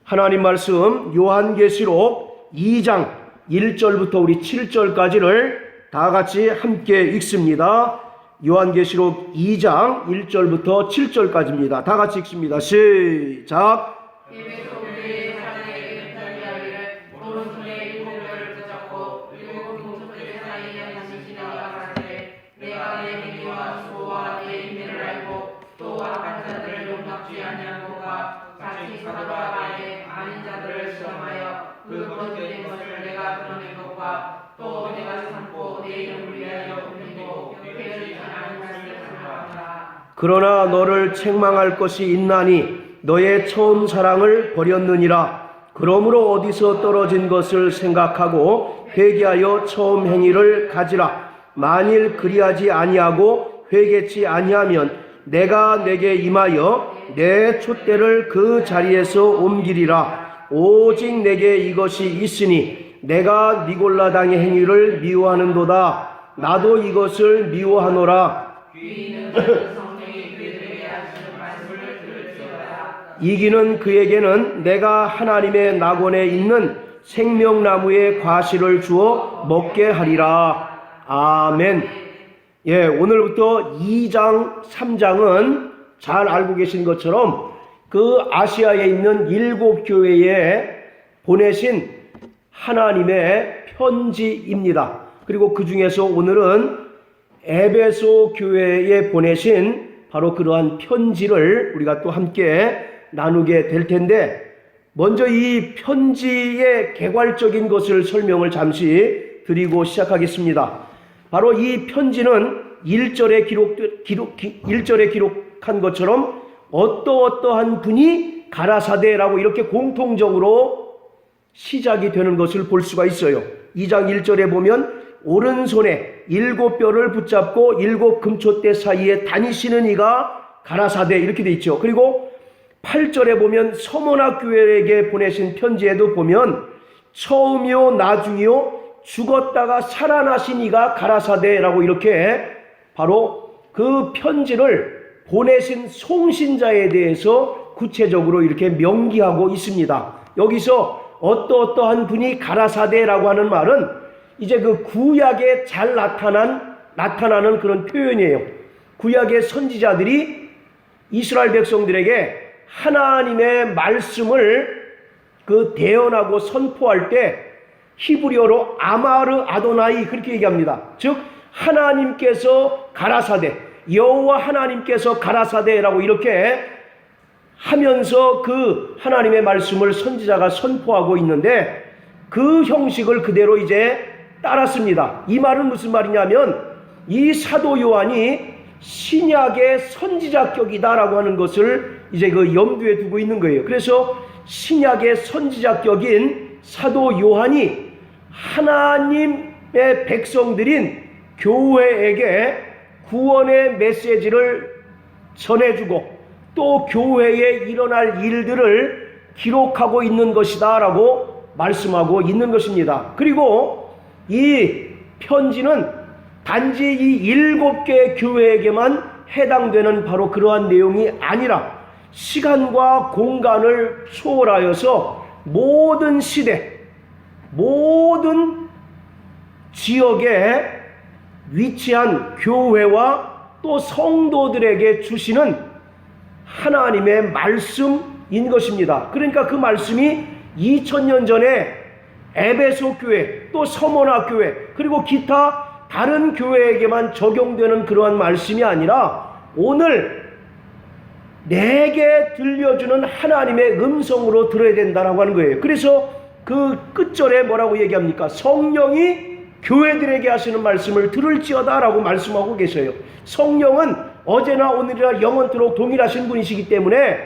하나님 말씀 요한계시록 2장 1절부터 우리 7절까지를 다 같이 함께 읽습니다. 요한계시록 2장 1절부터 7절까지입니다. 다 같이 읽습니다. 시작. 그러나 너를 책망할 것이 있나니 너의 처음 사랑을 버렸느니라. 그러므로 어디서 떨어진 것을 생각하고 회개하여 처음 행위를 가지라. 만일 그리하지 아니하고 회개치 아니하면 내가 내게 임하여 내 촛대를 그 자리에서 옮기리라. 오직 내게 이것이 있으니 내가 니골라 당의 행위를 미워하는도다. 나도 이것을 미워하노라. 이기는 그에게는 내가 하나님의 낙원에 있는 생명나무의 과실을 주어 먹게 하리라. 아멘. 예, 오늘부터 2장, 3장은 잘 알고 계신 것처럼 그 아시아에 있는 7교회에 보내신 하나님의 편지입니다. 그리고 그 중에서 오늘은 에베소 교회에 보내신 바로 그러한 편지를 우리가 또 함께 나누게 될 텐데, 먼저 이 편지의 개괄적인 것을 설명을 잠시 드리고 시작하겠습니다. 바로 이 편지는 1절에 기록한 것처럼 어떠한 분이 가라사대라고 이렇게 공통적으로 시작이 되는 것을 볼 수가 있어요. 2장 1절에 보면 오른손에 7뼈를 붙잡고 7 금촛대 사이에 다니시는 이가 가라사대 이렇게 돼 있죠. 그리고 8절에 보면 서머나 교회에게 보내신 편지에도 보면 처음이요 나중이요 죽었다가 살아나신 이가 가라사대라고 이렇게 바로 그 편지를 보내신 송신자에 대해서 구체적으로 이렇게 명기하고 있습니다. 여기서 어떠한 분이 가라사대라고 하는 말은 이제 그 구약에 잘 나타나는 그런 표현이에요. 구약의 선지자들이 이스라엘 백성들에게 하나님의 말씀을 그 대언하고 선포할 때 히브리어로 아마르 아도나이 그렇게 얘기합니다. 즉 하나님께서 가라사대, 여호와 하나님께서 가라사대라고 이렇게 하면서 그 하나님의 말씀을 선지자가 선포하고 있는데, 그 형식을 그대로 이제 따랐습니다. 이 말은 무슨 말이냐면 이 사도 요한이 신약의 선지자격이다라고 하는 것을 이제 그 염두에 두고 있는 거예요. 그래서 신약의 선지자격인 사도 요한이 하나님의 백성들인 교회에게 구원의 메시지를 전해주고 또 교회에 일어날 일들을 기록하고 있는 것이다 라고 말씀하고 있는 것입니다. 그리고 이 편지는 단지 이 7개의 교회에게만 해당되는 바로 그러한 내용이 아니라 시간과 공간을 초월하여서 모든 시대, 모든 지역에 위치한 교회와 또 성도들에게 주시는 하나님의 말씀인 것입니다. 그러니까 그 말씀이 2000년 전에 에베소 교회, 또 서머나 교회, 그리고 기타 다른 교회에게만 적용되는 그러한 말씀이 아니라 오늘 내게 들려주는 하나님의 음성으로 들어야 된다라고 하는 거예요. 그래서 그 끝절에 뭐라고 얘기합니까? 성령이 교회들에게 하시는 말씀을 들을지어다 라고 말씀하고 계셔요. 성령은 어제나 오늘이나 영원토록 동일하신 분이시기 때문에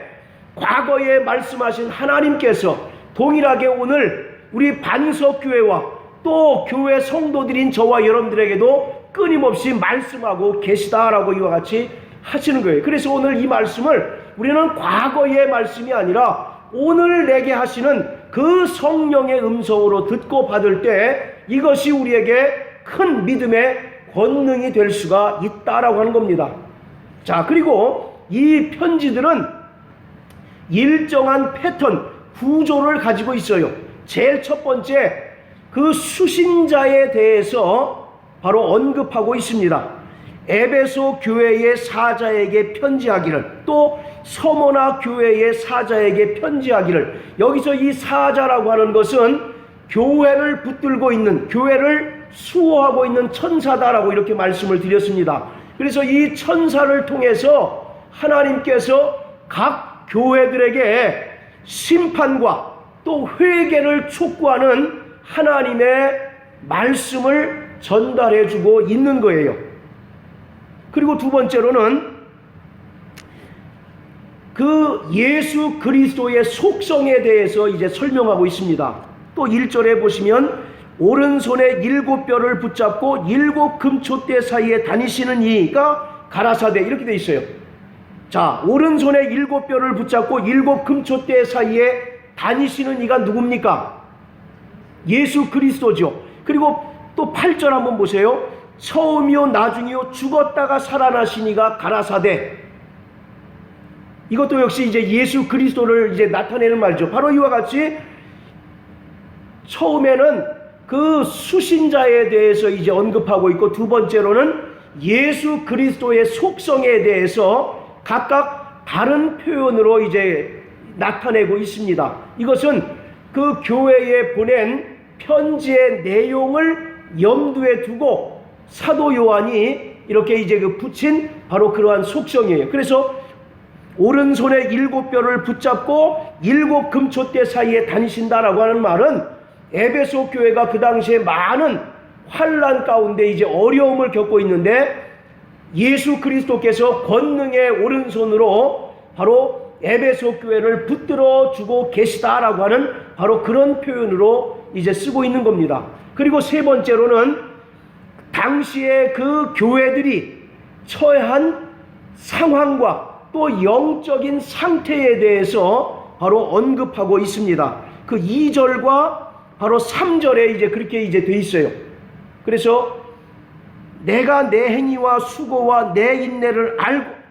과거에 말씀하신 하나님께서 동일하게 오늘 우리 반석교회와 또 교회 성도들인 저와 여러분들에게도 끊임없이 말씀하고 계시다라고 이와 같이 하시는 거예요. 그래서 오늘 이 말씀을 우리는 과거의 말씀이 아니라 오늘 내게 하시는 그 성령의 음성으로 듣고 받을 때 이것이 우리에게 큰 믿음의 권능이 될 수가 있다라고 하는 겁니다. 자, 그리고 이 편지들은 일정한 패턴, 구조를 가지고 있어요. 제일 첫 번째, 그 수신자에 대해서 바로 언급하고 있습니다. 에베소 교회의 사자에게 편지하기를, 또 서머나 교회의 사자에게 편지하기를. 여기서 이 사자라고 하는 것은 교회를 붙들고 있는, 교회를 수호하고 있는 천사다라고 이렇게 말씀을 드렸습니다. 그래서 이 천사를 통해서 하나님께서 각 교회들에게 심판과 또 회개를 촉구하는 하나님의 말씀을 전달해 주고 있는 거예요. 그리고 두 번째로는 그 예수 그리스도의 속성에 대해서 이제 설명하고 있습니다. 또 1절에 보시면 오른손에 7뼈를 붙잡고 7 금초대 사이에 다니시는 이가 가라사대, 이렇게 돼 있어요. 자, 오른손에 7뼈를 붙잡고 7 금초대 사이에 다니시는 이가 누굽니까? 예수 그리스도죠. 그리고 또 8절 한번 보세요. 처음이요 나중이요 죽었다가 살아나신 이가 가라사대. 이것도 역시 이제 예수 그리스도를 이제 나타내는 말이죠. 바로 이와 같이 처음에는 그 수신자에 대해서 이제 언급하고 있고, 두 번째로는 예수 그리스도의 속성에 대해서 각각 다른 표현으로 이제 나타내고 있습니다. 이것은 그 교회에 보낸 편지의 내용을 염두에 두고 사도 요한이 이렇게 이제 그 붙인 바로 그러한 속성이에요. 그래서 오른손에 7뼈를 붙잡고 7 금초대 사이에 다니신다라고 하는 말은 에베소 교회가 그 당시에 많은 환난 가운데 이제 어려움을 겪고 있는데 예수 그리스도께서 권능의 오른손으로 바로 에베소 교회를 붙들어 주고 계시다라고 하는 바로 그런 표현으로 이제 쓰고 있는 겁니다. 그리고 세 번째로는 당시에 그 교회들이 처한 상황과 또 영적인 상태에 대해서 바로 언급하고 있습니다. 그 2절과 바로 3절에 이제 그렇게 이제 돼 있어요. 그래서 내가 내 행위와 수고와 내 인내를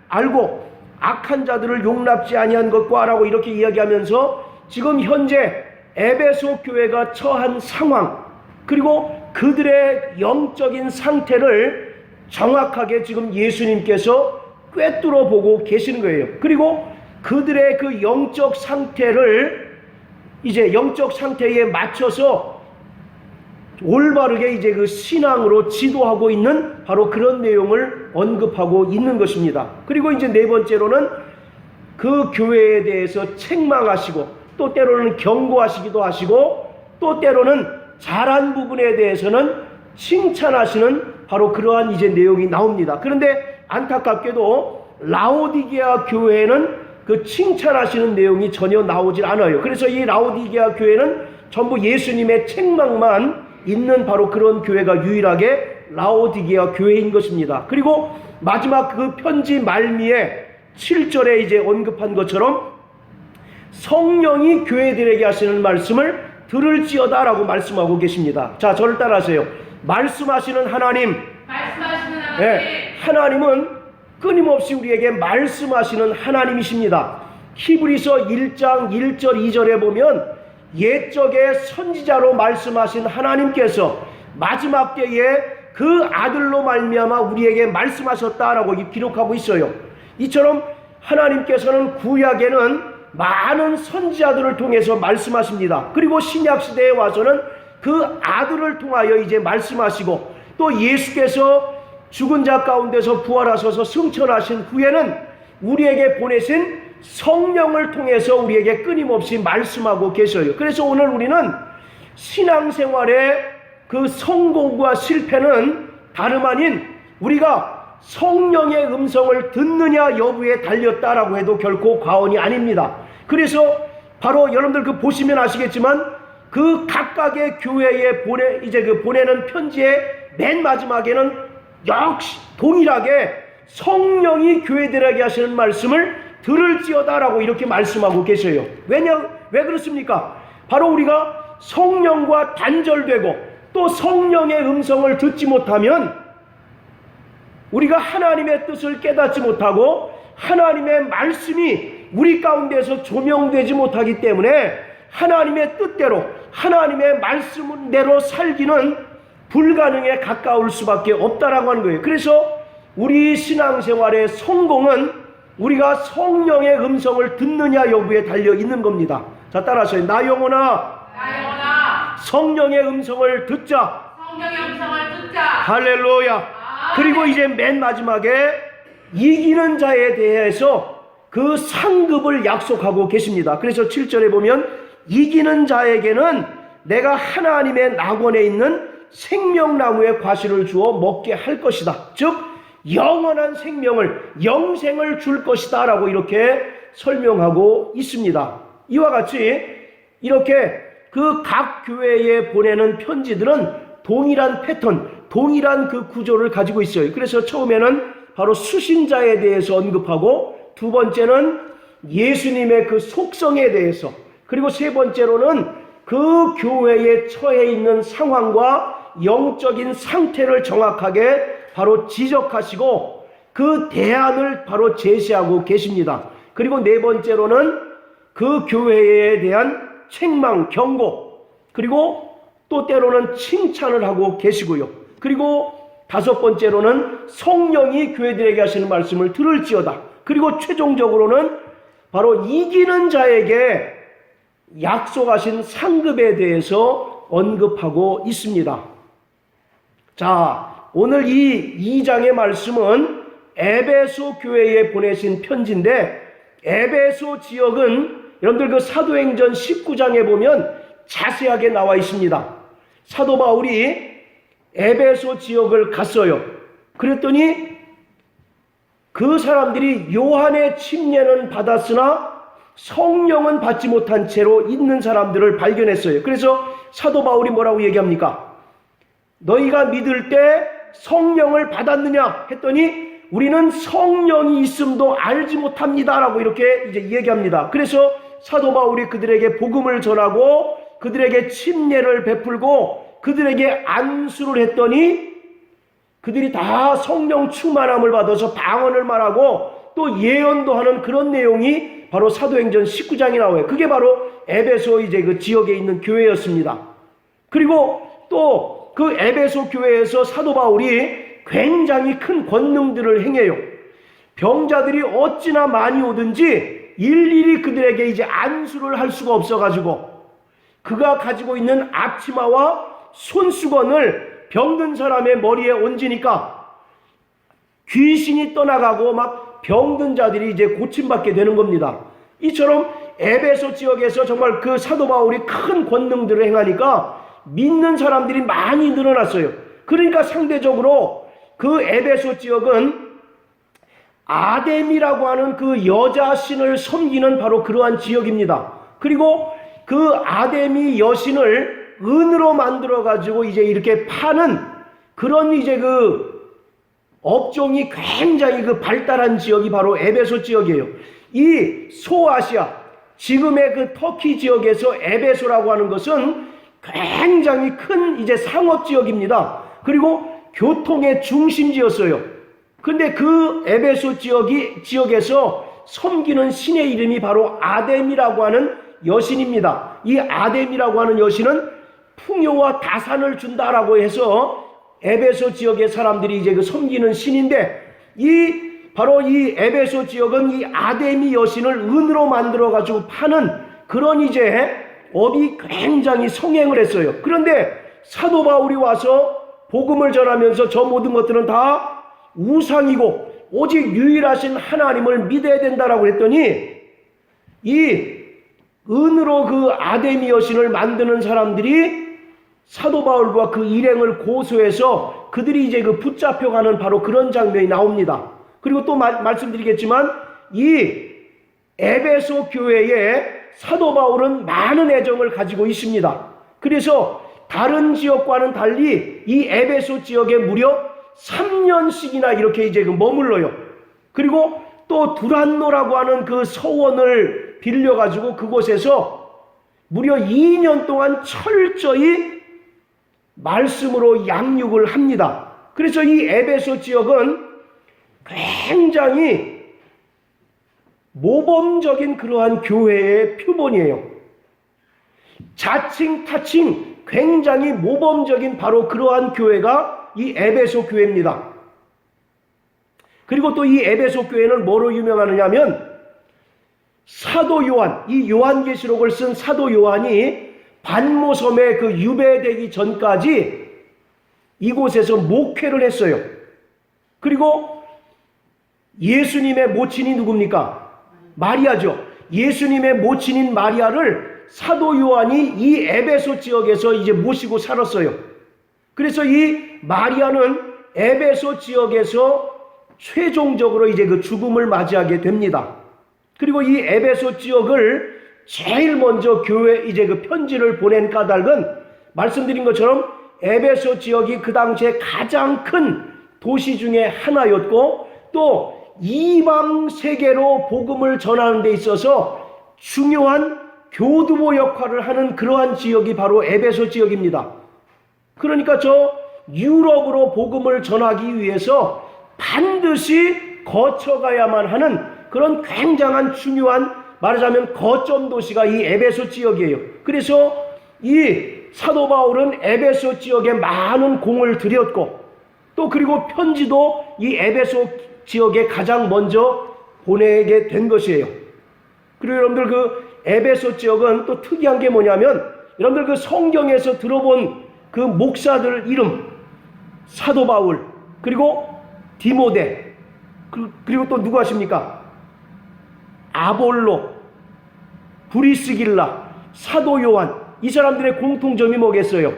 알고 악한 자들을 용납지 아니한 것과 라고 이렇게 이야기하면서 지금 현재 에베소 교회가 처한 상황, 그리고 그들의 영적인 상태를 정확하게 지금 예수님께서 꿰뚫어 보고 계시는 거예요. 그리고 그들의 그 영적 상태를 이제 영적 상태에 맞춰서 올바르게 이제 그 신앙으로 지도하고 있는 바로 그런 내용을 언급하고 있는 것입니다. 그리고 이제 네 번째로는 그 교회에 대해서 책망하시고 또 때로는 경고하시기도 하시고 또 때로는 잘한 부분에 대해서는 칭찬하시는 바로 그러한 이제 내용이 나옵니다. 그런데 안타깝게도 라오디게아 교회는 그 칭찬하시는 내용이 전혀 나오질 않아요. 그래서 이 라오디게아 교회는 전부 예수님의 책망만 있는 바로 그런 교회가 유일하게 라오디게아 교회인 것입니다. 그리고 마지막 그 편지 말미에 7절에 이제 언급한 것처럼 성령이 교회들에게 하시는 말씀을 들을지어다라고 말씀하고 계십니다. 자, 저를 따라하세요. 말씀하시는 하나님. 네, 하나님은 끊임없이 우리에게 말씀하시는 하나님이십니다. 히브리서 1장 1절 2절에 보면 옛적에 선지자로 말씀하신 하나님께서 마지막 때에 그 아들로 말미암아 우리에게 말씀하셨다라고 기록하고 있어요. 이처럼 하나님께서는 구약에는 많은 선지자들을 통해서 말씀하십니다. 그리고 신약 시대에 와서는 그 아들을 통하여 이제 말씀하시고 또 예수께서 죽은 자 가운데서 부활하셔서 승천하신 후에는 우리에게 보내신 성령을 통해서 우리에게 끊임없이 말씀하고 계셔요. 그래서 오늘 우리는 신앙생활의 그 성공과 실패는 다름 아닌 우리가 성령의 음성을 듣느냐 여부에 달렸다라고 해도 결코 과언이 아닙니다. 그래서 바로 여러분들 그 보시면 아시겠지만 그 각각의 교회에 보내는 편지의 맨 마지막에는 역시 동일하게 성령이 교회들에게 하시는 말씀을 들을지어다라고 이렇게 말씀하고 계셔요. 왜 그렇습니까? 바로 우리가 성령과 단절되고 또 성령의 음성을 듣지 못하면 우리가 하나님의 뜻을 깨닫지 못하고 하나님의 말씀이 우리 가운데서 조명되지 못하기 때문에 하나님의 뜻대로 하나님의 말씀대로 살기는 불가능에 가까울 수밖에 없다라고 하는 거예요. 그래서 우리 신앙생활의 성공은 우리가 성령의 음성을 듣느냐 여부에 달려 있는 겁니다. 자, 따라서요. 나 영혼아, 성령의 음성을 듣자. 할렐루야. 그리고 이제 맨 마지막에 이기는 자에 대해서 그 상급을 약속하고 계십니다. 그래서 7절에 보면 이기는 자에게는 내가 하나님의 낙원에 있는 생명나무의 과실을 주어 먹게 할 것이다. 즉 영원한 생명을, 영생을 줄 것이다 라고 이렇게 설명하고 있습니다. 이와 같이 이렇게 그 각 교회에 보내는 편지들은 동일한 패턴, 동일한 그 구조를 가지고 있어요. 그래서 처음에는 바로 수신자에 대해서 언급하고, 두 번째는 예수님의 그 속성에 대해서, 그리고 세 번째로는 그 교회에 처해 있는 상황과 영적인 상태를 정확하게 바로 지적하시고 그 대안을 바로 제시하고 계십니다. 그리고 네 번째로는 그 교회에 대한 책망, 경고, 그리고 또 때로는 칭찬을 하고 계시고요. 그리고 다섯 번째로는 성령이 교회들에게 하시는 말씀을 들을지어다. 그리고 최종적으로는 바로 이기는 자에게 약속하신 상급에 대해서 언급하고 있습니다. 자, 오늘 이 2장의 말씀은 에베소 교회에 보내신 편지인데, 에베소 지역은 여러분들 그 사도행전 19장에 보면 자세하게 나와 있습니다. 사도 바울이 에베소 지역을 갔어요. 그랬더니 그 사람들이 요한의 침례는 받았으나 성령은 받지 못한 채로 있는 사람들을 발견했어요. 그래서 사도 바울이 뭐라고 얘기합니까? 너희가 믿을 때 성령을 받았느냐 했더니 우리는 성령이 있음도 알지 못합니다 라고 이렇게 이제 얘기합니다. 그래서 사도 바울이 그들에게 복음을 전하고 그들에게 침례를 베풀고 그들에게 안수를 했더니 그들이 다 성령 충만함을 받아서 방언을 말하고 또 예언도 하는 그런 내용이 바로 사도행전 19장에 나와요. 그게 바로 에베소 이제 그 지역에 있는 교회였습니다. 그리고 또 그 에베소 교회에서 사도 바울이 굉장히 큰 권능들을 행해요. 병자들이 어찌나 많이 오든지 일일이 그들에게 이제 안수를 할 수가 없어가지고 그가 가지고 있는 앞치마와 손수건을 병든 사람의 머리에 얹으니까 귀신이 떠나가고 막 병든 자들이 이제 고침받게 되는 겁니다. 이처럼 에베소 지역에서 정말 그 사도 바울이 큰 권능들을 행하니까 믿는 사람들이 많이 늘어났어요. 그러니까 상대적으로 그 에베소 지역은 아데미라고 하는 그 여자 신을 섬기는 바로 그러한 지역입니다. 그리고 그 아데미 여신을 은으로 만들어 가지고 이제 이렇게 파는 그런 이제 그 업종이 굉장히 그 발달한 지역이 바로 에베소 지역이에요. 이 소아시아, 지금의 그 터키 지역에서 에베소라고 하는 것은 굉장히 큰 이제 상업 지역입니다. 그리고 교통의 중심지였어요. 근데 그 에베소 지역에서 섬기는 신의 이름이 바로 아데미라고 하는 여신입니다. 이 아데미라고 하는 여신은 풍요와 다산을 준다라고 해서 에베소 지역의 사람들이 이제 그 섬기는 신인데, 바로 이 에베소 지역은 이 아데미 여신을 은으로 만들어 가지고 파는 그런 이제 업이 굉장히 성행을 했어요. 그런데 사도 바울이 와서 복음을 전하면서 저 모든 것들은 다 우상이고 오직 유일하신 하나님을 믿어야 된다라고 했더니 이 은으로 그 아데미 여신을 만드는 사람들이 사도 바울과 그 일행을 고소해서 그들이 이제 그 붙잡혀가는 바로 그런 장면이 나옵니다. 그리고 또 말씀드리겠지만 이 에베소 교회에 사도 바울은 많은 애정을 가지고 있습니다. 그래서 다른 지역과는 달리 이 에베소 지역에 무려 3년씩이나 이렇게 이제 그 머물러요. 그리고 또 두란노라고 하는 그 서원을 빌려가지고 그곳에서 무려 2년 동안 철저히 말씀으로 양육을 합니다. 그래서 이 에베소 지역은 굉장히 모범적인 그러한 교회의 표본이에요. 자칭 타칭 굉장히 모범적인 바로 그러한 교회가 이 에베소 교회입니다. 그리고 또 이 에베소 교회는 뭐로 유명하느냐 하면 사도 요한, 이 요한계시록을 쓴 사도 요한이 반모섬에 그 유배되기 전까지 이곳에서 목회를 했어요. 그리고 예수님의 모친이 누굽니까? 마리아죠. 예수님의 모친인 마리아를 사도 요한이 이 에베소 지역에서 이제 모시고 살았어요. 그래서 이 마리아는 에베소 지역에서 최종적으로 이제 그 죽음을 맞이하게 됩니다. 그리고 이 에베소 지역을 제일 먼저 교회 이제 그 편지를 보낸 까닭은 말씀드린 것처럼 에베소 지역이 그 당시에 가장 큰 도시 중에 하나였고 또 이방 세계로 복음을 전하는 데 있어서 중요한 교두보 역할을 하는 그러한 지역이 바로 에베소 지역입니다. 그러니까 저 유럽으로 복음을 전하기 위해서 반드시 거쳐가야만 하는 그런 굉장한 중요한 말하자면 거점 도시가 이 에베소 지역이에요. 그래서 이 사도 바울은 에베소 지역에 많은 공을 들였고 또 그리고 편지도 이 에베소 지역에 가장 먼저 보내게 된 것이에요. 그리고 여러분들 그 에베소 지역은 또 특이한 게 뭐냐면 여러분들 그 성경에서 들어본 그 목사들 이름 사도 바울 그리고 디모데 그리고 또 누구 하십니까? 아볼로, 브리스길라, 사도 요한 이 사람들의 공통점이 뭐겠어요?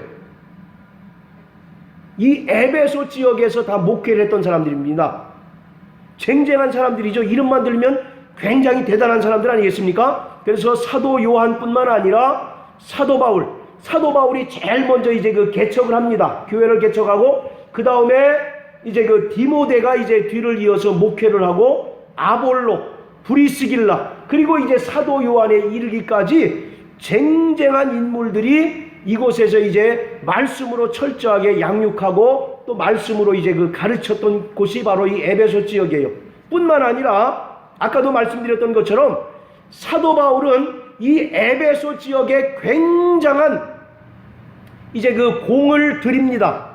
이 에베소 지역에서 다 목회를 했던 사람들입니다. 쟁쟁한 사람들이죠. 이름만 들면 굉장히 대단한 사람들 아니겠습니까? 그래서 사도 요한뿐만 아니라 사도 바울이 제일 먼저 이제 그 개척을 합니다. 교회를 개척하고 그 다음에 이제 그 디모데가 이제 뒤를 이어서 목회를 하고 아볼로, 브리스길라 그리고 이제 사도 요한에 이르기까지 쟁쟁한 인물들이 이곳에서 이제 말씀으로 철저하게 양육하고 또 말씀으로 이제 그 가르쳤던 곳이 바로 이 에베소 지역이에요. 뿐만 아니라 아까도 말씀드렸던 것처럼 사도 바울은 이 에베소 지역에 굉장한 이제 그 공을 들입니다.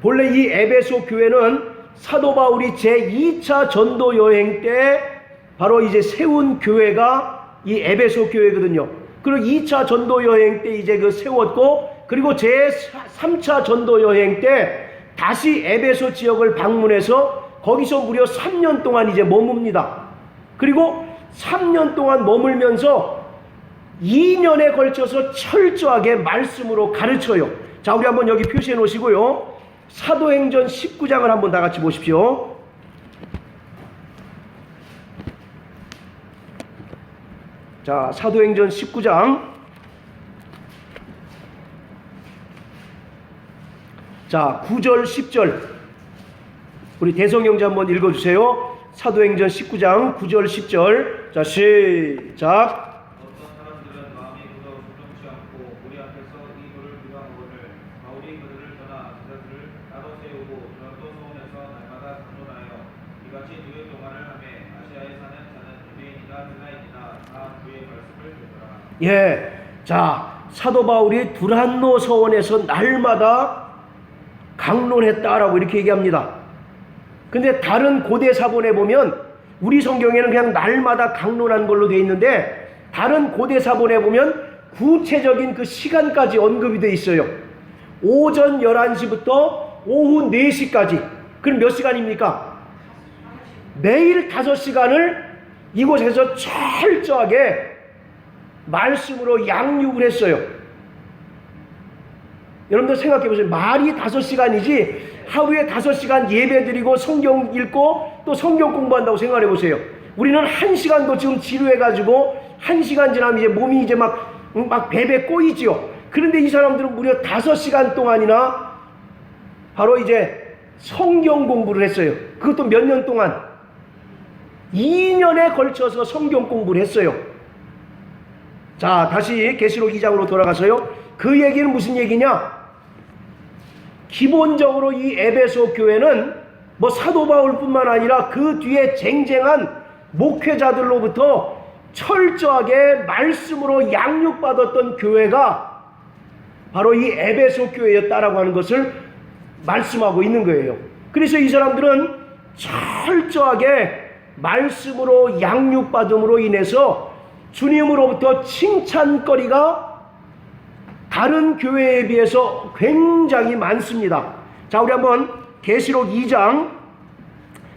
본래 이 에베소 교회는 사도 바울이 제2차 전도 여행 때 바로 이제 세운 교회가 이 에베소 교회거든요. 그리고 2차 전도 여행 때 이제 그 세웠고 그리고 제3차 전도 여행 때 다시 에베소 지역을 방문해서 거기서 무려 3년 동안 이제 머뭅니다. 그리고 3년 동안 머물면서 2년에 걸쳐서 철저하게 말씀으로 가르쳐요. 자, 우리 한번 여기 표시해 놓으시고요. 사도행전 19장을 한번 다 같이 보십시오. 자, 사도행전 19장. 자, 9절, 10절. 우리 대성형제 한번 읽어주세요. 사도행전 19장 9절, 10절. 자, 시작. 예, 자, 사도 바울이 두란노 서원에서 날마다 강론했다라고 이렇게 얘기합니다. 근데 다른 고대 사본에 보면 우리 성경에는 그냥 날마다 강론한 걸로 되어 있는데 다른 고대 사본에 보면 구체적인 그 시간까지 언급이 되어 있어요. 오전 11시부터 오후 4시까지. 그럼 몇 시간입니까? 매일 5시간을 이곳에서 철저하게 말씀으로 양육을 했어요. 여러분들 생각해 보세요. 말이 5시간이지 하루에 5시간 예배 드리고 성경 읽고 또 성경 공부한다고 생각해 보세요. 우리는 1시간도 지금 지루해가지고 1시간 지나면 이제 몸이 이제 막 베베 꼬이지요. 그런데 이 사람들은 무려 5시간 동안이나 바로 이제 성경 공부를 했어요. 그것도 몇 년 동안 2년에 걸쳐서 성경 공부를 했어요. 자, 다시 계시록 2장으로 돌아가서요. 그 얘기는 무슨 얘기냐? 기본적으로 이 에베소 교회는 뭐 사도 바울뿐만 아니라 그 뒤에 쟁쟁한 목회자들로부터 철저하게 말씀으로 양육받았던 교회가 바로 이 에베소 교회였다라고 하는 것을 말씀하고 있는 거예요. 그래서 이 사람들은 철저하게 말씀으로 양육받음으로 인해서 주님으로부터 칭찬거리가 다른 교회에 비해서 굉장히 많습니다. 자, 우리 한번 계시록 2장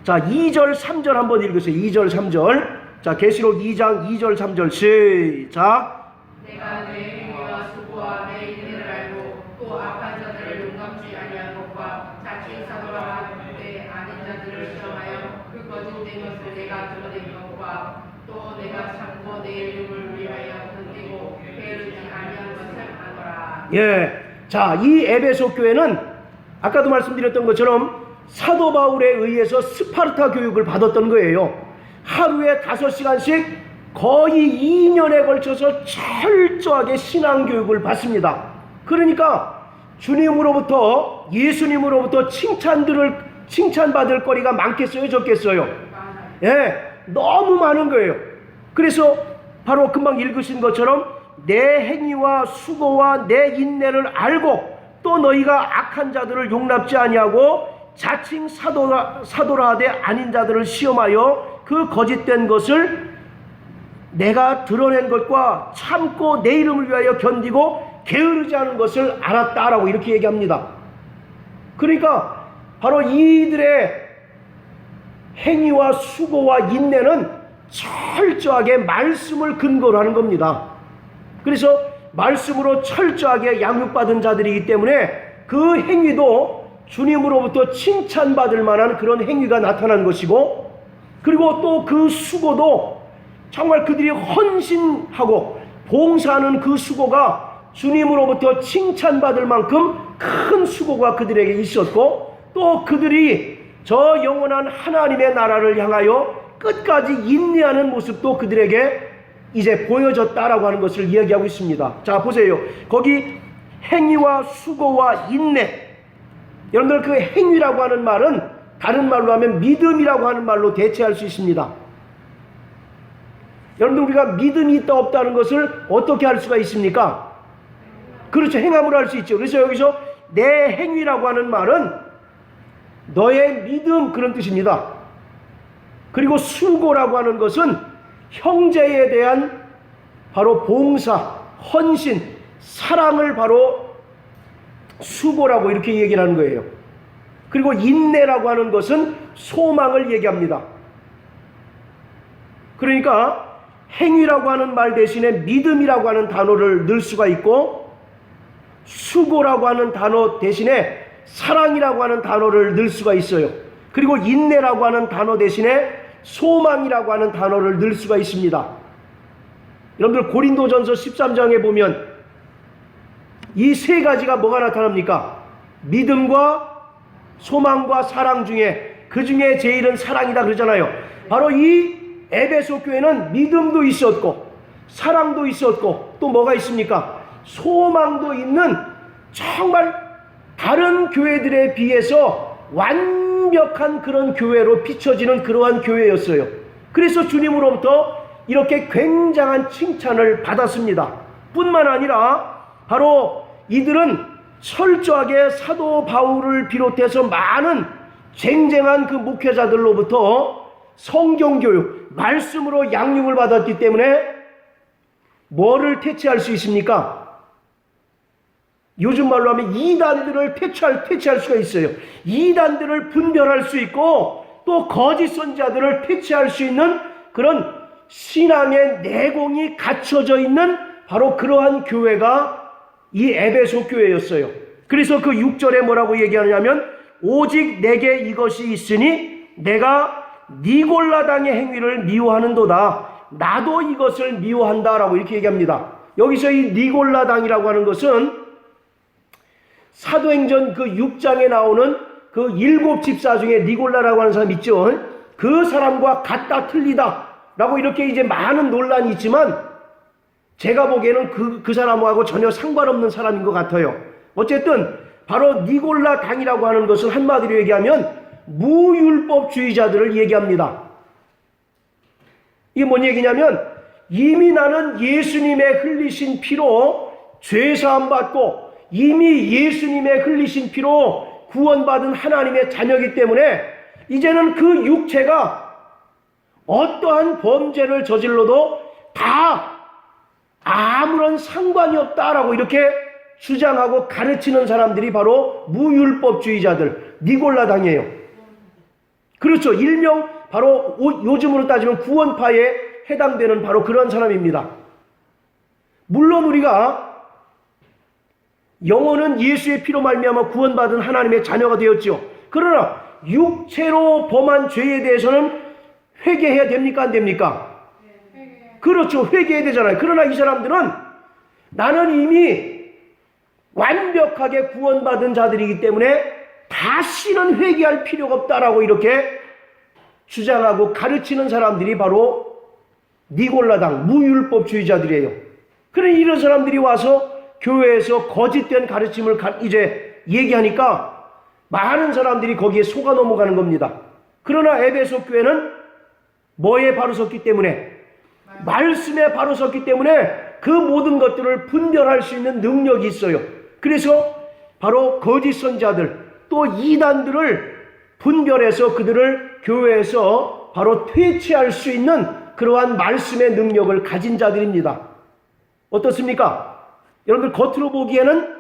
2절 3절 한번 읽으세요. 2절 3절. 자, 계시록 2장 2절 3절 시작. 내가 내 행위와 수고와 내 인내를 알고 또 악한 자들을 용납지 아니한 것과 자칭 사도라 하는데 아닌 자들을 시험하여 그 거짓된 것을 내가 드러낸 것과 또 내가 참고 내 이름을 위하여 견디고 게으르지 아니한 것을 아노라. 예, 자, 이 에베소 교회는 아까도 말씀드렸던 것처럼 사도 바울에 의해서 스파르타 교육을 받았던 거예요. 하루에 5시간씩 거의 2년에 걸쳐서 철저하게 신앙교육을 받습니다. 그러니까 주님으로부터, 예수님으로부터 칭찬받을 거리가 많겠어요, 적겠어요? 예, 너무 많은 거예요. 그래서 바로 금방 읽으신 것처럼 내 행위와 수고와 내 인내를 알고 또 너희가 악한 자들을 용납지 아니하고 자칭 사도라 하되 아닌 자들을 시험하여 그 거짓된 것을 내가 드러낸 것과 참고 내 이름을 위하여 견디고 게으르지 않은 것을 알았다라고 이렇게 얘기합니다. 그러니까 바로 이들의 행위와 수고와 인내는 철저하게 말씀을 근거로 하는 겁니다. 그래서 말씀으로 철저하게 양육받은 자들이기 때문에 그 행위도 주님으로부터 칭찬받을 만한 그런 행위가 나타난 것이고, 그리고 또 그 수고도 정말 그들이 헌신하고 봉사하는 그 수고가 주님으로부터 칭찬받을 만큼 큰 수고가 그들에게 있었고, 또 그들이 저 영원한 하나님의 나라를 향하여 끝까지 인내하는 모습도 그들에게 이제 보여졌다라고 하는 것을 이야기하고 있습니다. 자, 보세요. 거기 행위와 수고와 인내, 여러분들 그 행위라고 하는 말은 다른 말로 하면 믿음이라고 하는 말로 대체할 수 있습니다. 여러분들 우리가 믿음이 있다 없다는 것을 어떻게 할 수가 있습니까? 그렇죠. 행함으로 할 수 있죠. 그래서 여기서 내 행위라고 하는 말은 너의 믿음, 그런 뜻입니다. 그리고 수고라고 하는 것은 형제에 대한 바로 봉사, 헌신, 사랑을 바로 수고라고 이렇게 얘기를 하는 거예요. 그리고 인내라고 하는 것은 소망을 얘기합니다. 그러니까 행위라고 하는 말 대신에 믿음이라고 하는 단어를 넣을 수가 있고, 수고라고 하는 단어 대신에 사랑이라고 하는 단어를 넣을 수가 있어요. 그리고 인내라고 하는 단어 대신에 소망이라고 하는 단어를 넣을 수가 있습니다. 여러분들 고린도전서 13장에 보면 이 세 가지가 뭐가 나타납니까? 믿음과 소망과 사랑 중에 그 중에 제일은 사랑이다 그러잖아요. 바로 이 에베소 교회는 믿음도 있었고 사랑도 있었고 또 뭐가 있습니까? 소망도 있는 정말 다른 교회들에 비해서 완벽한 그런 교회로 비춰지는 그러한 교회였어요. 그래서 주님으로부터 이렇게 굉장한 칭찬을 받았습니다. 뿐만 아니라 바로 이들은 철저하게 사도 바울을 비롯해서 많은 쟁쟁한 그 목회자들로부터 성경교육, 말씀으로 양육을 받았기 때문에 뭐를 퇴치할 수 있습니까? 요즘 말로 하면 이단들을 퇴치할 수가 있어요. 이단들을 분별할 수 있고 또 거짓 선지자들을 퇴치할 수 있는 그런 신앙의 내공이 갖춰져 있는 바로 그러한 교회가 이 에베소 교회였어요. 그래서 그 6절에 뭐라고 얘기하냐면 오직 내게 이것이 있으니 내가 니골라당의 행위를 미워하는도다. 나도 이것을 미워한다라고 이렇게 얘기합니다. 여기서 이 니골라당이라고 하는 것은 사도행전 그 6장에 나오는 그 7 집사 중에 니골라라고 하는 사람 있죠. 그 사람과 같다 틀리다 라고 이렇게 이제 많은 논란이 있지만 제가 보기에는 그 사람하고 전혀 상관없는 사람인 것 같아요. 어쨌든 바로 니골라 당이라고 하는 것은 한마디로 얘기하면 무율법주의자들을 얘기합니다. 이게 뭔 얘기냐면 이미 나는 예수님의 흘리신 피로 죄사함 받고 이미 예수님의 흘리신 피로 구원받은 하나님의 자녀이기 때문에 이제는 그 육체가 어떠한 범죄를 저질러도 다 아무런 상관이 없다라고 이렇게 주장하고 가르치는 사람들이 바로 무율법주의자들, 니골라당이에요. 그렇죠. 일명 바로 요즘으로 따지면 구원파에 해당되는 바로 그런 사람입니다. 물론 우리가 영혼은 예수의 피로 말미암아 구원받은 하나님의 자녀가 되었죠. 그러나 육체로 범한 죄에 대해서는 회개해야 됩니까? 안 됩니까? 그렇죠. 회개해야 되잖아요. 그러나 이 사람들은 나는 이미 완벽하게 구원받은 자들이기 때문에 다시는 회개할 필요가 없다라고 이렇게 주장하고 가르치는 사람들이 바로 니골라당, 무율법주의자들이에요. 그래 이런 사람들이 와서 교회에서 거짓된 가르침을 이제 얘기하니까 많은 사람들이 거기에 속아 넘어가는 겁니다. 그러나 에베소 교회는 뭐에 바로 섰기 때문에? 말씀에 바로 섰기 때문에 그 모든 것들을 분별할 수 있는 능력이 있어요. 그래서 바로 거짓 선자들 또 이단들을 분별해서 그들을 교회에서 바로 퇴치할 수 있는 그러한 말씀의 능력을 가진 자들입니다. 어떻습니까? 여러분들 겉으로 보기에는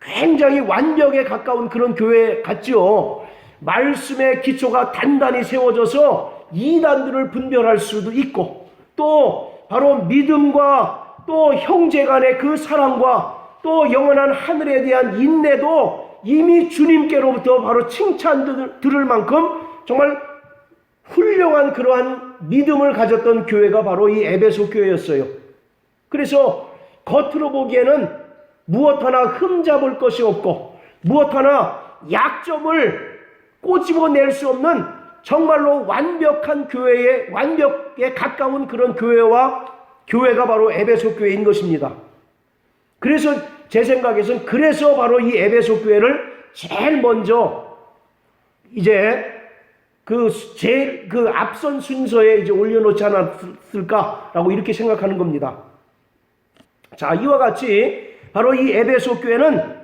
굉장히 완벽에 가까운 그런 교회 같지요. 말씀의 기초가 단단히 세워져서 이단들을 분별할 수도 있고 또 바로 믿음과 또 형제 간의 그 사랑과 또 영원한 하늘에 대한 인내도 이미 주님께로부터 바로 칭찬 들을 만큼 정말 훌륭한 그러한 믿음을 가졌던 교회가 바로 이 에베소 교회였어요. 그래서 겉으로 보기에는 무엇 하나 흠잡을 것이 없고 무엇 하나 약점을 꼬집어낼 수 없는 정말로 완벽한 교회의 완벽에 가까운 그런 교회가 바로 에베소 교회인 것입니다. 그래서 제 생각에서는 그래서 바로 이 에베소 교회를 제일 먼저 이제 그 앞선 순서에 이제 올려놓지 않았을까라고 이렇게 생각하는 겁니다. 자, 이와 같이 바로 이 에베소 교회는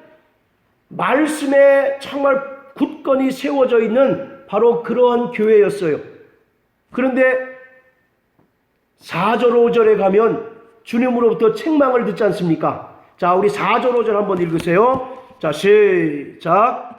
말씀에 정말 굳건히 세워져 있는 바로 그러한 교회였어요. 그런데 4절 5절에 가면 주님으로부터 책망을 듣지 않습니까? 자, 우리 4절 5절 한번 읽으세요. 자, 시작.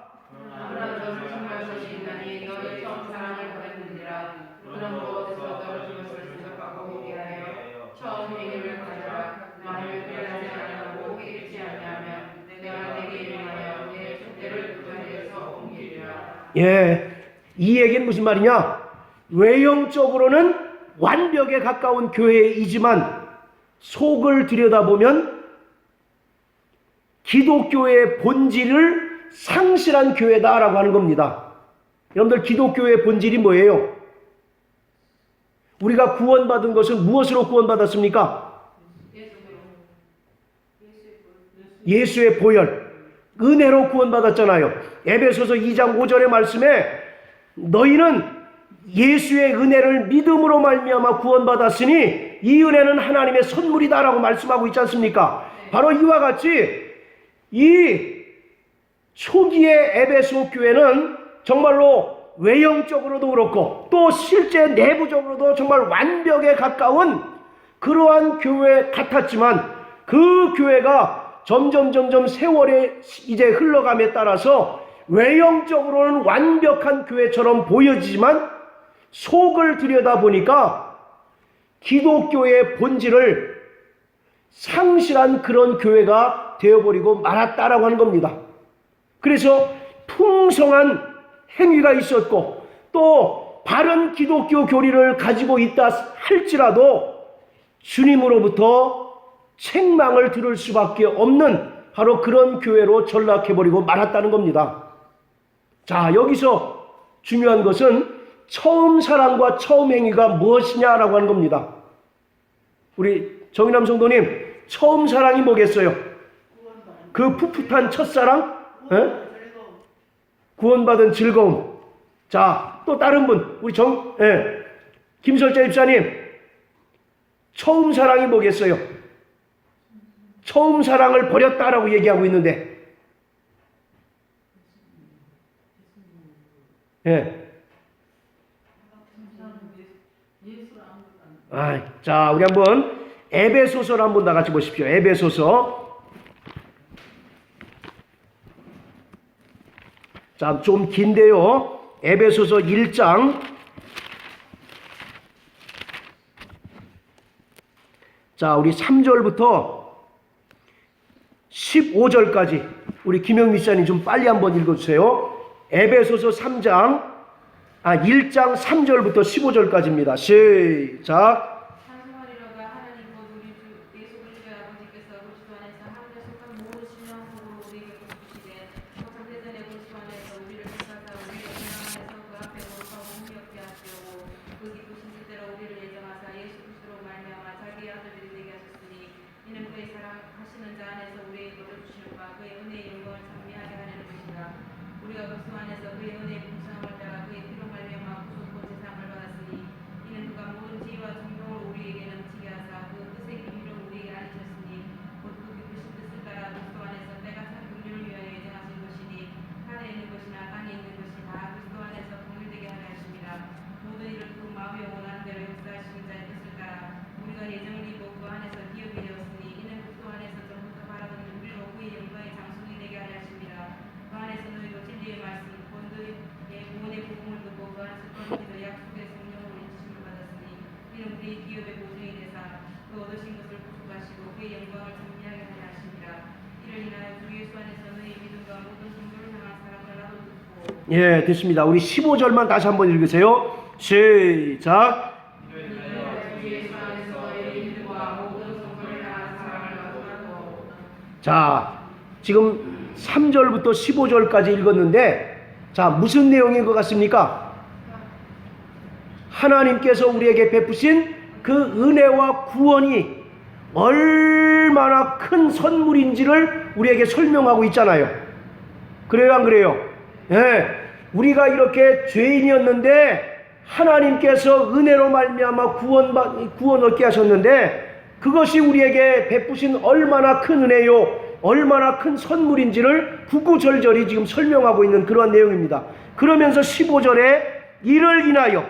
예, 이 얘기는 무슨 말이냐? 외형적으로는 완벽에 가까운 교회이지만 속을 들여다보면 기독교의 본질을 상실한 교회다라고 하는 겁니다. 여러분들 기독교의 본질이 뭐예요? 우리가 구원받은 것은 무엇으로 구원받았습니까? 예수의 보혈, 은혜로 구원받았잖아요. 에베소서 2장 5절의 말씀에 너희는 예수의 은혜를 믿음으로 말미암아 구원받았으니 이 은혜는 하나님의 선물이다라고 말씀하고 있지 않습니까? 바로 이와 같이 이 초기의 에베소 교회는 정말로 외형적으로도 그렇고 또 실제 내부적으로도 정말 완벽에 가까운 그러한 교회 같았지만 그 교회가 점점 세월이 이제 흘러감에 따라서 외형적으로는 완벽한 교회처럼 보여지지만 속을 들여다보니까 기독교의 본질을 상실한 그런 교회가 되어버리고 말았다라고 하는 겁니다. 그래서 풍성한 행위가 있었고 또 바른 기독교 교리를 가지고 있다 할지라도 주님으로부터 책망을 들을 수밖에 없는 바로 그런 교회로 전락해버리고 말았다는 겁니다. 자, 여기서 중요한 것은 처음 사랑과 처음 행위가 무엇이냐라고 하는 겁니다. 우리 정인남 성도님, 처음 사랑이 뭐겠어요? 그 풋풋한 첫사랑? 구원받은 즐거움. 자, 또 다른 분, 우리 김설자 집사님, 처음 사랑이 뭐겠어요? 처음 사랑을 버렸다라고 얘기하고 있는데 예. 자, 우리 한번 에베소서를 한번 다 같이 보십시오. 에베소서. 자, 좀 긴데요. 에베소서 1장. 자, 우리 3절부터 15절까지 우리 김영미 씨님 좀 빨리 한번 읽어주세요. 에베소서 3장 1장 3절부터 15절까지입니다. 시작. 찬송하리로다. 하나님 곧 우리 주 예수 그리스도의 아버지께서 그리스도 안에서 하늘에 속한 모든 신령함으로 우리에게 복주시되 또 창세전에 그리스도 안에서 우리를 택하사 우리의 신앙 안에서 그 앞에 거룩하고 흥미롭게 하시려고 그 기쁘신 뜻대로 우리를 예정하사 예수 그리스도로 말미암아 자기의 아들들이 되게 하셨으니 이는 그의 사랑하시는 자 안에서 우리에게 거둬주시는가 그의 은혜의 영광을 찬미하게 하려는 것이라. 우리가 그리스도 안에서 그의 은혜의 풍성함을 따라 그의 피로 말미암아 구속과 제사함을 받았으니 이는 그가 모든 지혜와 정령을 우리에게 넘치게 하사 그 뜻의 비밀을 우리에게 알리셨으니 곧 그 기쁘신 뜻을 따라 그리스도 안에서 때가 찬 긍휼을 위하여 예정하신 것이니 하늘에 있는 것이나 땅에 있는 것이 다 그리스도 안에서 공유되게 하려 하심이라. 모든 일을 그 마음에 원하는 대로 역사하시는 자의 뜻을 따라 우리가 예정을 입고 그 안에서 기업이 되었으니 이는 그리스도 안에서 전부터 바라보는 우리로 그의 영광의 장성이 되게 하려 하심이라. 그 안에서 너희도 진리의 말씀 곧 너희의 구원의 복음을 듣고 그 안에서 또한 약속의 성령으로 인치심을 받았으니 이는 우리의 기업의 보증이 되사 그 얻으신 것을 구속하시고 그의 영광을 찬미하게 하려 하심이라. 이를 인하여 주 예수 안에서 너희의 믿음과 모든 성도를 향한 사랑을 나도 듣고. 예, 됐습니다. 우리 15절만 다시 한번 읽으세요. 시작. 자, 지금 3절부터 15절까지 읽었는데, 자, 무슨 내용인 것 같습니까? 하나님께서 우리에게 베푸신 그 은혜와 구원이 얼마나 큰 선물인지를 우리에게 설명하고 있잖아요. 그래요, 안 그래요? 예, 우리가 이렇게 죄인이었는데 하나님께서 은혜로 말미암아 구원 얻게 하셨는데, 그것이 우리에게 베푸신 얼마나 큰 은혜요, 얼마나 큰 선물인지를 구구절절히 지금 설명하고 있는 그러한 내용입니다. 그러면서 15절에 이를 인하여,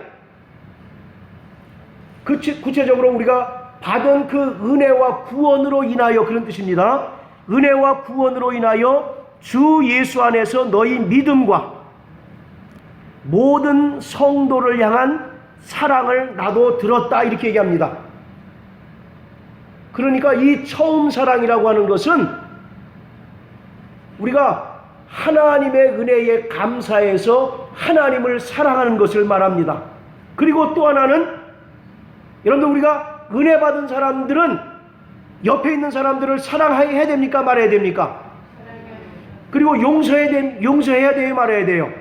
구체적으로 우리가 받은 그 은혜와 구원으로 인하여, 그런 뜻입니다. 은혜와 구원으로 인하여 주 예수 안에서 너희 믿음과 모든 성도를 향한 사랑을 나도 들었다, 이렇게 얘기합니다. 그러니까 이 처음 사랑이라고 하는 것은 우리가 하나님의 은혜에 감사해서 하나님을 사랑하는 것을 말합니다. 그리고 또 하나는, 여러분들, 우리가 은혜 받은 사람들은 옆에 있는 사람들을 사랑해야 됩니까, 말해야 됩니까? 그리고 용서해야 돼요, 말해야 돼요?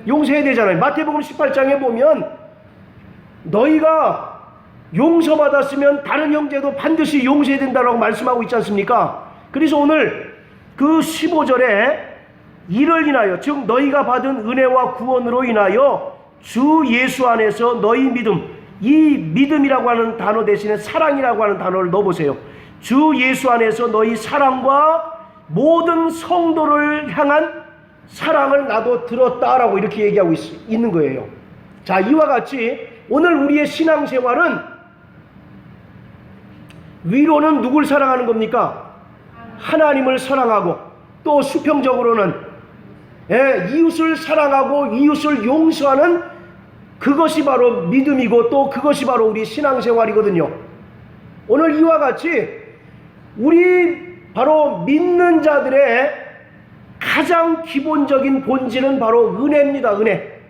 용서해야 되잖아요. 마태복음 18장에 보면 너희가 용서받았으면 다른 형제도 반드시 용서해야 된다고 말씀하고 있지 않습니까? 그래서 오늘 그 15절에 이를 인하여, 즉 너희가 받은 은혜와 구원으로 인하여 주 예수 안에서 너희 믿음, 이 믿음이라고 하는 단어 대신에 사랑이라고 하는 단어를 넣어보세요. 주 예수 안에서 너희 사랑과 모든 성도를 향한 사랑을 나도 들었다라고 이렇게 얘기하고 있는 거예요. 자, 이와 같이 오늘 우리의 신앙생활은, 위로는 누굴 사랑하는 겁니까? 하나님을 사랑하고, 또 수평적으로는 이웃을 사랑하고 이웃을 용서하는, 그것이 바로 믿음이고 또 그것이 바로 우리 신앙생활이거든요. 오늘 이와 같이 우리 바로 믿는 자들의 가장 기본적인 본질은 바로 은혜입니다. 은혜.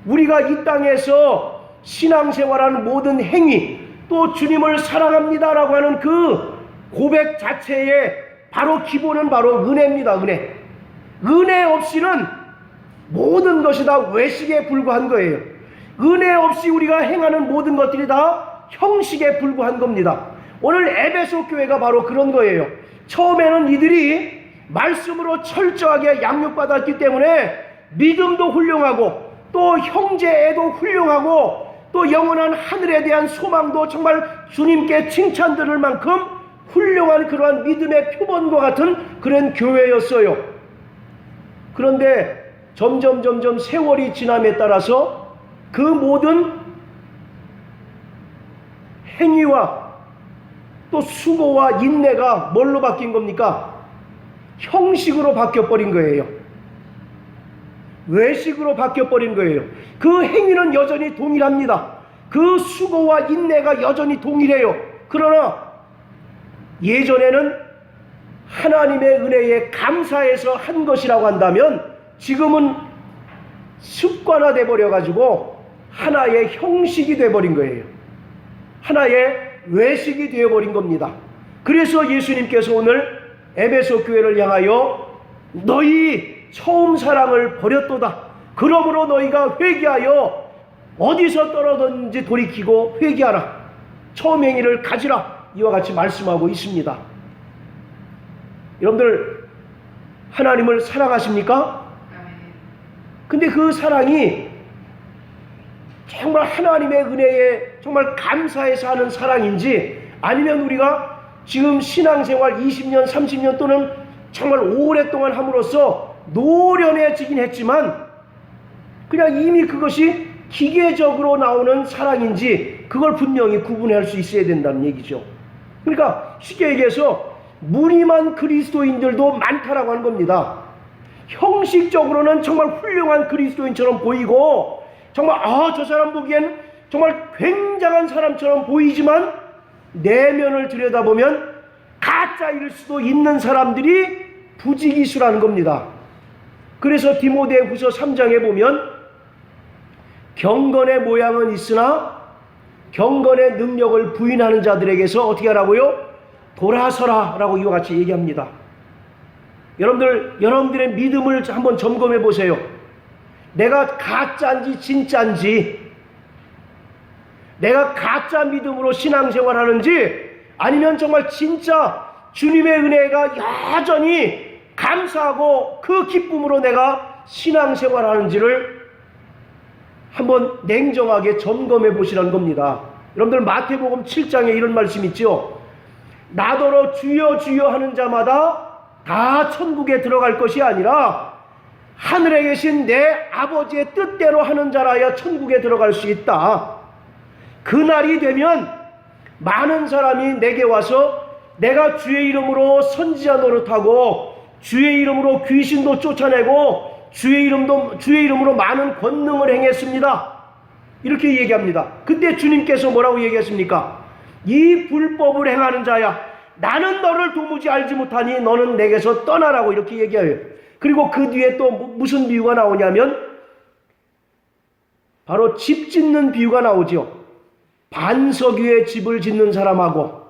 우리가 이 땅에서 신앙생활하는 모든 행위, 또 주님을 사랑합니다라고 하는 그 고백 자체의 바로 기본은 바로 은혜입니다. 은혜. 은혜 없이는 모든 것이 다 외식에 불과한 거예요. 은혜 없이 우리가 행하는 모든 것들이 다 형식에 불과한 겁니다. 오늘 에베소 교회가 바로 그런 거예요. 처음에는 이들이 말씀으로 철저하게 양육받았기 때문에 믿음도 훌륭하고 또 형제애도 훌륭하고 또 영원한 하늘에 대한 소망도 정말 주님께 칭찬 들을 만큼 훌륭한 그러한 믿음의 표본과 같은 그런 교회였어요. 그런데 점점 세월이 지남에 따라서 그 모든 행위와 또 수고와 인내가 뭘로 바뀐 겁니까? 형식으로 바뀌어버린 거예요. 외식으로 바뀌어버린 거예요. 그 행위는 여전히 동일합니다. 그 수고와 인내가 여전히 동일해요. 그러나 예전에는 하나님의 은혜에 감사해서 한 것이라고 한다면 지금은 습관화돼 버려가지고 하나의 형식이 돼버린 거예요. 하나의 외식이 되어버린 겁니다. 그래서 예수님께서 오늘 에베소 교회를 향하여 너희 처음 사랑을 버렸도다. 그러므로 너희가 회개하여 어디서 떨어졌는지 돌이키고 회개하라. 처음 행위를 가지라. 이와 같이 말씀하고 있습니다. 여러분들 하나님을 사랑하십니까? 근데 그 사랑이 정말 하나님의 은혜에 정말 감사해서 하는 사랑인지 아니면 우리가 지금 신앙생활 20년, 30년 또는 정말 오랫동안 함으로써 노련해지긴 했지만 그냥 이미 그것이 기계적으로 나오는 사랑인지 그걸 분명히 구분할 수 있어야 된다는 얘기죠. 그러니까 쉽게 얘기해서 무늬만 그리스도인들도 많다라고 하는 겁니다. 형식적으로는 정말 훌륭한 그리스도인처럼 보이고 정말 저 사람 보기엔 정말 굉장한 사람처럼 보이지만 내면을 들여다보면 가짜일 수도 있는 사람들이 부지기수라는 겁니다. 그래서 디모데후서 3장에 보면 경건의 모양은 있으나 경건의 능력을 부인하는 자들에게서 어떻게 하라고요? 돌아서라 라고 이와 같이 얘기합니다. 여러분들의 믿음을 한번 점검해 보세요. 내가 가짜인지 진짜인지, 내가 가짜 믿음으로 신앙생활 하는지 아니면 정말 진짜 주님의 은혜가 여전히 감사하고 그 기쁨으로 내가 신앙생활 하는지를 한번 냉정하게 점검해 보시라는 겁니다. 여러분들 마태복음 7장에 이런 말씀 있죠. 나더러 주여 주여 하는 자마다 다 천국에 들어갈 것이 아니라 하늘에 계신 내 아버지의 뜻대로 하는 자라야 천국에 들어갈 수 있다. 그날이 되면 많은 사람이 내게 와서 내가 주의 이름으로 선지자 노릇하고 주의 이름으로 귀신도 쫓아내고 주의 이름으로 많은 권능을 행했습니다. 이렇게 얘기합니다. 그때 주님께서 뭐라고 얘기했습니까? 이 불법을 행하는 자야, 나는 너를 도무지 알지 못하니 너는 내게서 떠나라고 이렇게 얘기해요. 그리고 그 뒤에 또 무슨 비유가 나오냐면 바로 집 짓는 비유가 나오죠. 반석 위에 집을 짓는 사람하고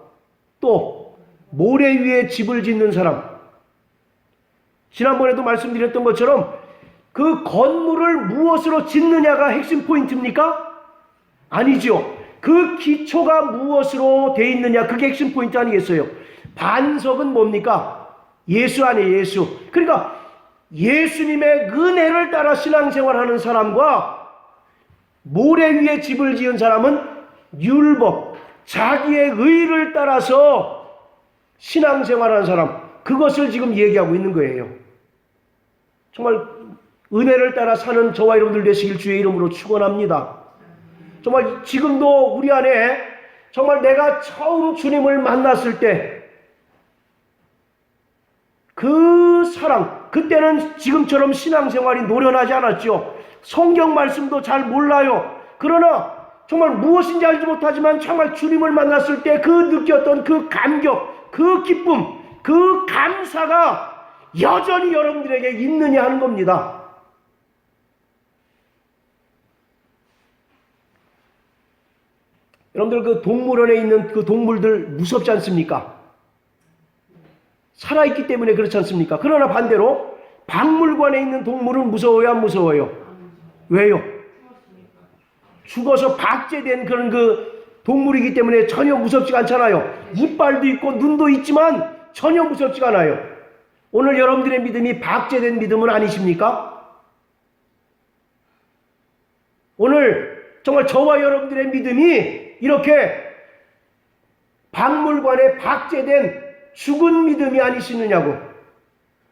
또 모래 위에 집을 짓는 사람. 지난번에도 말씀드렸던 것처럼 그 건물을 무엇으로 짓느냐가 핵심 포인트입니까? 아니죠. 그 기초가 무엇으로 돼 있느냐, 그게 핵심 포인트 아니겠어요? 반석은 뭡니까? 예수 아니에요, 예수. 그러니까 예수님의 은혜를 따라 신앙생활하는 사람과 모래 위에 집을 지은 사람은 율법, 자기의 의를 따라서 신앙생활하는 사람, 그것을 지금 얘기하고 있는 거예요. 정말 은혜를 따라 사는 저와 여러분들 되시길 주의 이름으로 축원합니다. 정말 지금도 우리 안에 정말 내가 처음 주님을 만났을 때 그 사랑, 그때는 지금처럼 신앙생활이 노련하지 않았죠. 성경 말씀도 잘 몰라요. 그러나 정말 무엇인지 알지 못하지만 정말 주님을 만났을 때 그 느꼈던 그 감격, 그 기쁨, 그 감사가 여전히 여러분들에게 있느냐 하는 겁니다. 여러분들 그 동물원에 있는 그 동물들 무섭지 않습니까? 살아있기 때문에 그렇지 않습니까? 그러나 반대로 박물관에 있는 동물은 무서워요, 안 무서워요? 왜요? 죽어서 박제된 그런 그 동물이기 때문에 전혀 무섭지가 않잖아요. 이빨도 있고 눈도 있지만 전혀 무섭지가 않아요. 오늘 여러분들의 믿음이 박제된 믿음은 아니십니까? 오늘 정말 저와 여러분들의 믿음이 이렇게 박물관에 박제된 죽은 믿음이 아니시느냐고.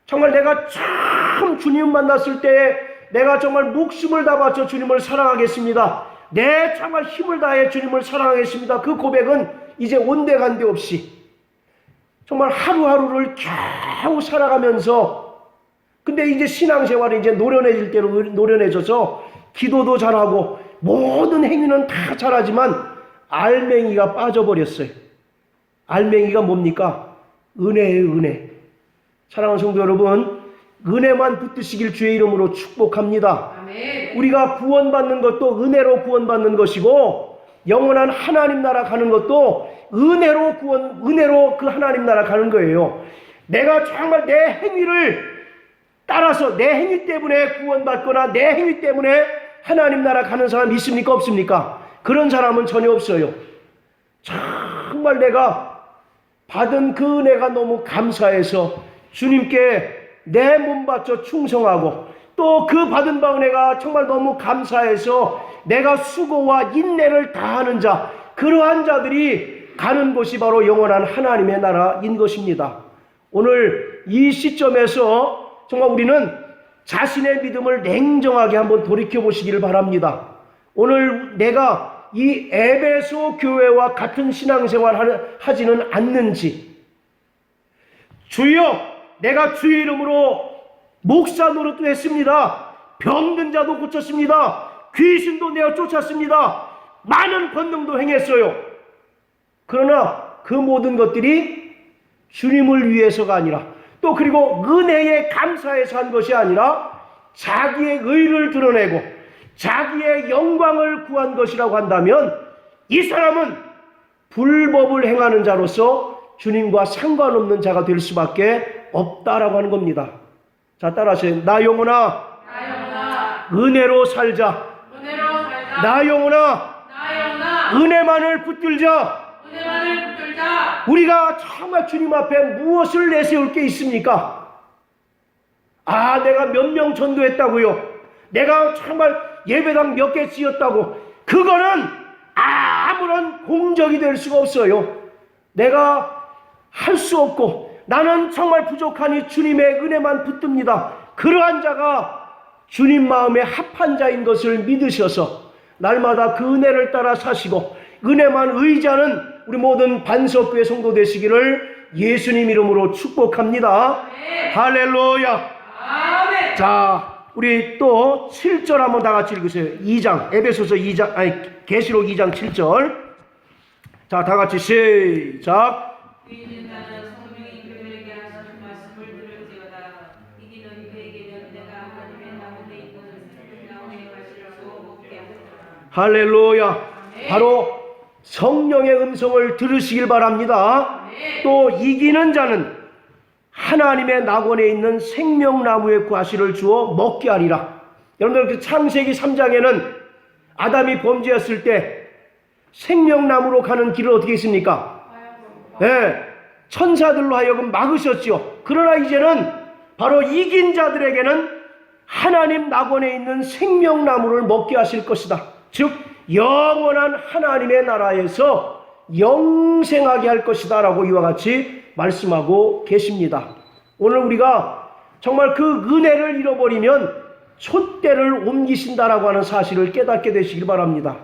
정말 내가 참 주님 만났을 때 내가 정말 목숨을 다 바쳐 주님을 사랑하겠습니다. 내 정말 힘을 다해 주님을 사랑하겠습니다. 그 고백은 이제 온데간데 없이 정말 하루하루를 겨우 살아가면서, 근데 이제 신앙생활이 이제 노련해질 대로 노련해져서 기도도 잘하고 모든 행위는 다 잘하지만 알맹이가 빠져버렸어요. 알맹이가 뭡니까? 은혜예요, 은혜. 사랑하는 성도 여러분, 은혜만 붙드시길 주의 이름으로 축복합니다. 아멘. 우리가 구원받는 것도 은혜로 구원받는 것이고, 영원한 하나님 나라 가는 것도 은혜로 그 하나님 나라 가는 거예요. 내가 정말 내 행위를 따라서 내 행위 때문에 구원받거나 내 행위 때문에 하나님 나라 가는 사람 있습니까? 없습니까? 그런 사람은 전혀 없어요. 정말 내가 받은 그 은혜가 너무 감사해서 주님께 내 몸 바쳐 충성하고, 또 그 받은 바 은혜가 정말 너무 감사해서 내가 수고와 인내를 다하는 자, 그러한 자들이 가는 곳이 바로 영원한 하나님의 나라인 것입니다. 오늘 이 시점에서 정말 우리는 자신의 믿음을 냉정하게 한번 돌이켜 보시기를 바랍니다. 오늘 내가 이 에베소 교회와 같은 신앙생활 하지는 않는지, 주여 내가 주의 이름으로 목사 노릇도 했습니다. 병든 자도 고쳤습니다. 귀신도 내어 쫓았습니다. 많은 권능도 행했어요. 그러나 그 모든 것들이 주님을 위해서가 아니라, 또 그리고 은혜에 감사해서 한 것이 아니라 자기의 의를 드러내고 자기의 영광을 구한 것이라고 한다면, 이 사람은 불법을 행하는 자로서 주님과 상관없는 자가 될 수밖에 없다라고 하는 겁니다. 자, 따라하세요. 나 영혼아, 은혜로 살자. 나 영혼아, 은혜만을 붙들자. 우리가 정말 주님 앞에 무엇을 내세울 게 있습니까? 아, 내가 몇 명 전도했다고요? 내가 정말 예배당 몇 개 지었다고? 그거는 아무런 공적이 될 수가 없어요. 내가 할 수 없고 나는 정말 부족하니 주님의 은혜만 붙듭니다. 그러한 자가 주님 마음에 합한 자인 것을 믿으셔서 날마다 그 은혜를 따라 사시고 은혜만 의지하는 우리 모든 반석교회 성도 되시기를 예수님 이름으로 축복합니다. 아멘. 할렐루야. 아멘. 자, 우리 또 7절 한번 다 같이 읽으세요. 2장, 에베소서 2장, 계시록 2장 7절. 자, 다 같이 시작. 이는 나는 성령이 그들에게 하시는 말씀을 들을지어다. 이기는 그에게는 내가 하나님의 나무에 있는 나무의 가시를 주어 먹게 하리라. 할렐루야. 바로 성령의 음성을 들으시길 바랍니다. 또 이기는 자는 하나님의 낙원에 있는 생명나무의 과실을 주어 먹게 하리라. 여러분들 그 창세기 3장에는 아담이 범죄했을 때 생명나무로 가는 길을 어떻게 했습니까? 네, 천사들로 하여금 막으셨죠. 그러나 이제는 바로 이긴 자들에게는 하나님 낙원에 있는 생명나무를 먹게 하실 것이다. 즉 영원한 하나님의 나라에서 영생하게 할 것이다 라고 이와 같이 말씀하고 계십니다. 오늘 우리가 정말 그 은혜를 잃어버리면 촛대를 옮기신다라고 하는 사실을 깨닫게 되시길 바랍니다.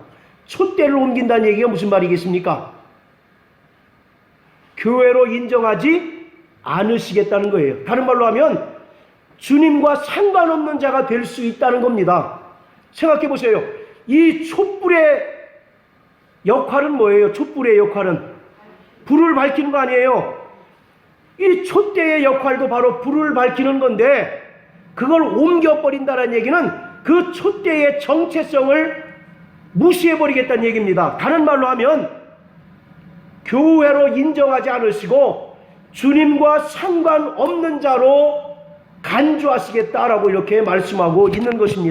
촛대를 옮긴다는 얘기가 무슨 말이겠습니까? 교회로 인정하지 않으시겠다는 거예요. 다른 말로 하면 주님과 상관없는 자가 될 수 있다는 겁니다. 생각해 보세요. 이 촛불의 역할은 뭐예요? 촛불의 역할은 불을 밝히는 거 아니에요. 이 촛대의 역할도 바로 불을 밝히는 건데, 그걸 옮겨버린다는 얘기는 그 촛대의 정체성을 무시해버리겠다는 얘기입니다. 다른 말로 하면 교회로 인정하지 않으시고 주님과 상관없는 자로 간주하시겠다라고 이렇게 말씀하고 있는 것입니다.